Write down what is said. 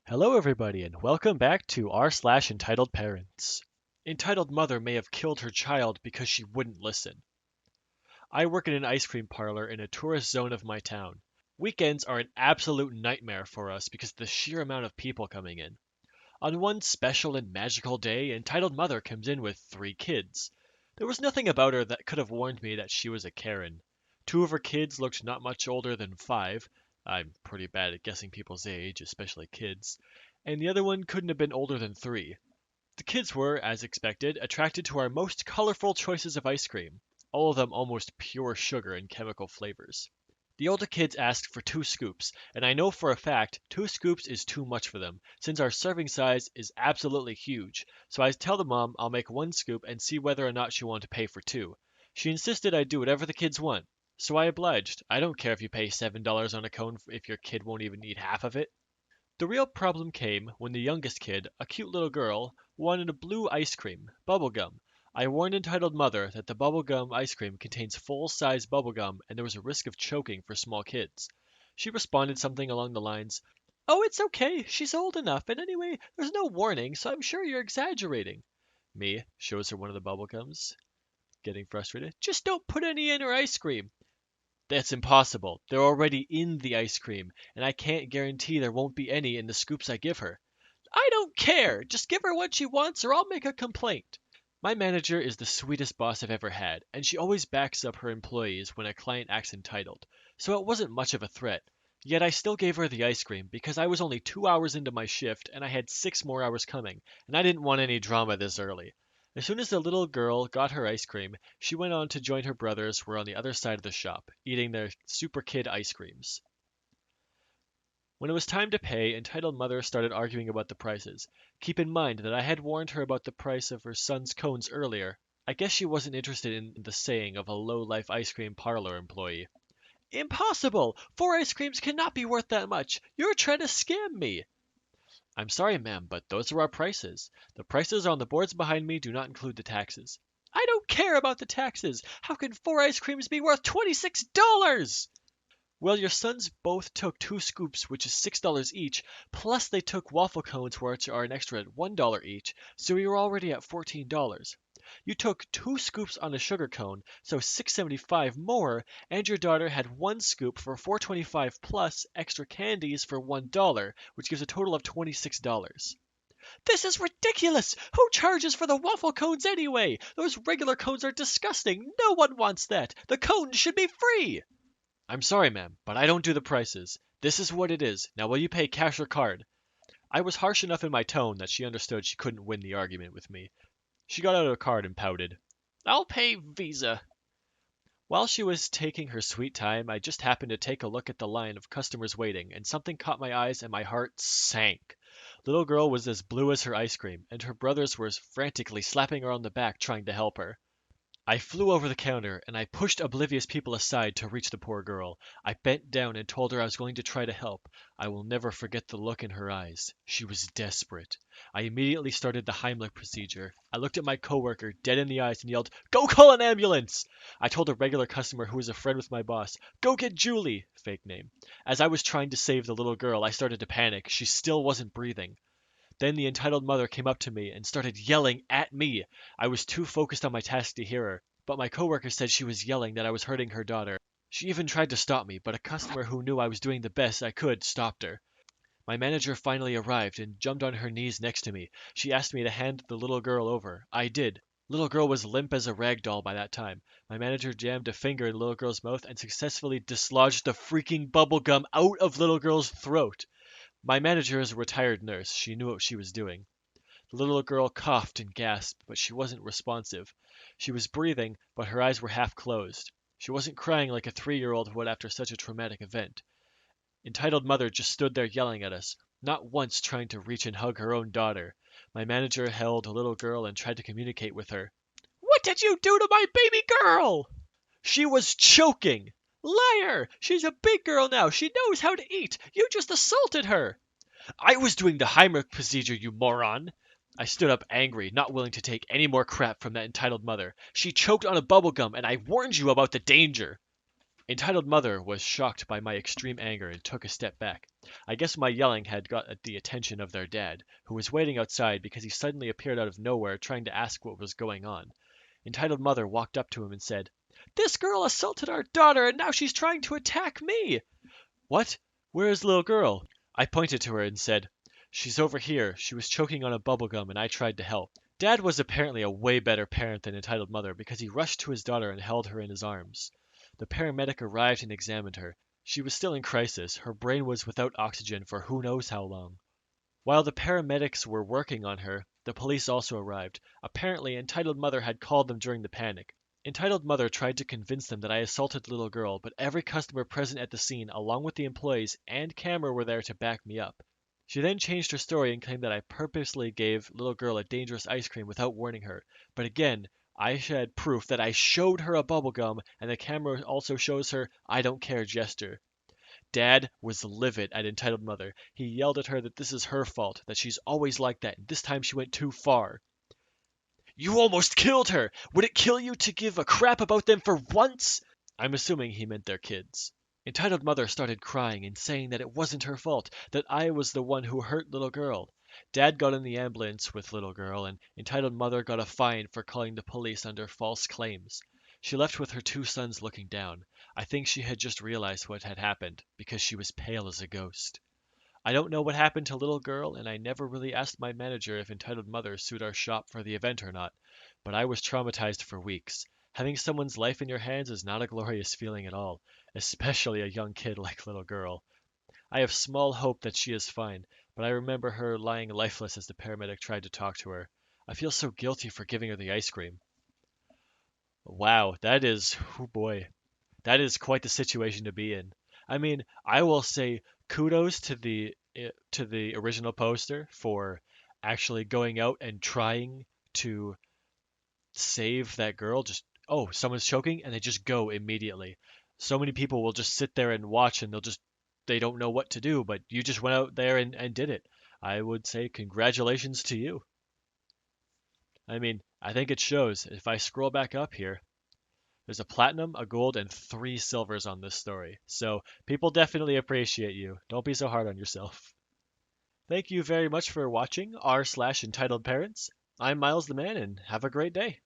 Hello, everybody, and welcome back to r/slash entitled parents. Entitled mother may have killed her child because she wouldn't listen. I work in an ice cream parlor in a tourist zone of my town. Weekends are an absolute nightmare for us because of the sheer amount of people coming in. On one special and magical day, entitled mother comes in with 3 kids. There was nothing about her that could have warned me that she was a Karen. 2 of her kids looked not much older than 5. I'm pretty bad at guessing people's age, especially kids. And the other one couldn't have been older than 3. The kids were, as expected, attracted to our most colorful choices of ice cream, all of them almost pure sugar and chemical flavors. The older kids asked for 2 scoops, and I know for a fact 2 scoops is too much for them, since our serving size is absolutely huge. So I tell the mom I'll make 1 scoop and see whether or not she wanted to pay for 2. She insisted I do whatever the kids want, so I obliged. I don't care if you pay $7 on a cone if your kid won't even eat half of it. The real problem came when the youngest kid, a cute little girl, wanted a blue ice cream, bubblegum. I warned entitled mother that the bubblegum ice cream contains full-size bubblegum and there was a risk of choking for small kids. She responded something along the lines, "Oh, it's okay, she's old enough, and anyway, there's no warning, so I'm sure you're exaggerating." Me shows her one of the bubblegums, getting frustrated. "Just don't put any in her ice cream." "That's impossible. They're already in the ice cream, and I can't guarantee there won't be any in the scoops I give her." "I don't care. Just give her what she wants or I'll make a complaint." My manager is the sweetest boss I've ever had, and she always backs up her employees when a client acts entitled, so it wasn't much of a threat. Yet I still gave her the ice cream because I was only 2 hours into my shift and I had 6 more hours coming, and I didn't want any drama this early. As soon as the little girl got her ice cream, she went on to join her brothers who were on the other side of the shop, eating their super kid ice creams. When it was time to pay, entitled mother started arguing about the prices. Keep in mind that I had warned her about the price of her son's cones earlier. I guess she wasn't interested in the saying of a low-life ice cream parlor employee. "Impossible! 4 ice creams cannot be worth that much. You're trying to scam me." "I'm sorry, ma'am, but those are our prices. The prices on the boards behind me do not include the taxes." "I don't care about the taxes. How can 4 ice creams be worth $26? "Well, your sons both took 2 scoops, which is $6 each, plus they took waffle cones, which are an extra at $1 each, so you're already at $14. You took 2 scoops on a sugar cone, so $6.75 more, and your daughter had 1 scoop for $4.25 plus extra candies for $1, which gives a total of $26. "This is ridiculous! Who charges for the waffle cones anyway? Those regular cones are disgusting. No one wants that. The cones should be free." "I'm sorry, ma'am, but I don't do the prices. This is what it is. Now will you pay cash or card?" I was harsh enough in my tone that she understood she couldn't win the argument with me. She got out a card and pouted. "I'll pay Visa." While she was taking her sweet time, I just happened to take a look at the line of customers waiting, and something caught my eyes and my heart sank. Little girl was as blue as her ice cream, and her brothers were frantically slapping her on the back trying to help her. I flew over the counter, and I pushed oblivious people aside to reach the poor girl. I bent down and told her I was going to try to help. I will never forget the look in her eyes. She was desperate. I immediately started the Heimlich procedure. I looked at my coworker dead in the eyes and yelled, "Go call an ambulance!" I told a regular customer who was a friend with my boss, "Go get Julie," fake name. As I was trying to save the little girl, I started to panic. She still wasn't breathing. Then the entitled mother came up to me and started yelling at me. I was too focused on my task to hear her, but my coworker said she was yelling that I was hurting her daughter. She even tried to stop me, but a customer who knew I was doing the best I could stopped her. My manager finally arrived and jumped on her knees next to me. She asked me to hand the little girl over. I did. Little girl was limp as a rag doll by that time. My manager jammed a finger in little girl's mouth and successfully dislodged the freaking bubble gum out of little girl's throat. My manager is a retired nurse. She knew what she was doing. The little girl coughed and gasped, but she wasn't responsive. She was breathing, but her eyes were half closed. She wasn't crying like a 3-year-old would after such a traumatic event. Entitled mother just stood there yelling at us, not once trying to reach and hug her own daughter. My manager held a little girl and tried to communicate with her. "What did you do to my baby girl?" "She was choking." "Liar! She's a big girl now. She knows how to eat. You just assaulted her." "I was doing the Heimlich procedure, you moron." I stood up angry, not willing to take any more crap from that entitled mother. "She choked on a bubble gum, and I warned you about the danger." Entitled Mother was shocked by my extreme anger and took a step back. I guess my yelling had got the attention of their dad, who was waiting outside because he suddenly appeared out of nowhere trying to ask what was going on. Entitled Mother walked up to him and said, "This girl assaulted our daughter and now she's trying to attack me." "What? Where is the little girl?" I pointed to her and said, "She's over here. She was choking on a bubble gum and I tried to help." Dad was apparently a way better parent than Entitled Mother because he rushed to his daughter and held her in his arms. The paramedic arrived and examined her. She was still in crisis. Her brain was without oxygen for who knows how long. While the paramedics were working on her, the police also arrived. Apparently, Entitled Mother had called them during the panic. Entitled Mother tried to convince them that I assaulted the little girl, but every customer present at the scene, along with the employees and camera, were there to back me up. She then changed her story and claimed that I purposely gave little girl a dangerous ice cream without warning her. But again, I had proof that I showed her a bubble gum, and the camera also shows her "I don't care" gesture. Dad was livid at Entitled Mother. He yelled at her that this is her fault, that she's always like that, and this time she went too far. "You almost killed her! Would it kill you to give a crap about them for once?" I'm assuming he meant their kids. Entitled Mother started crying and saying that it wasn't her fault, that I was the one who hurt little girl. Dad got in the ambulance with little girl, and Entitled Mother got a fine for calling the police under false claims. She left with her two sons looking down. I think she had just realized what had happened, because she was pale as a ghost. I don't know what happened to little girl, and I never really asked my manager if Entitled Mother sued our shop for the event or not, but I was traumatized for weeks. Having someone's life in your hands is not a glorious feeling at all, especially a young kid like little girl. I have small hope that she is fine, but I remember her lying lifeless as the paramedic tried to talk to her. I feel so guilty for giving her the ice cream. Wow, oh boy, that is quite the situation to be in. I mean, I will say kudos to the original poster for actually going out and trying to save that girl. Just, oh, someone's choking, and they just go immediately. So many people will just sit there and watch, and they don't know what to do, but you just went out there and did it. I would say congratulations to you. I mean, I think it shows. If I scroll back up here, there's a platinum, a gold, and 3 silvers on this story. So people definitely appreciate you. Don't be so hard on yourself. Thank you very much for watching r slash entitled parents. I'm Miles the Man, and have a great day.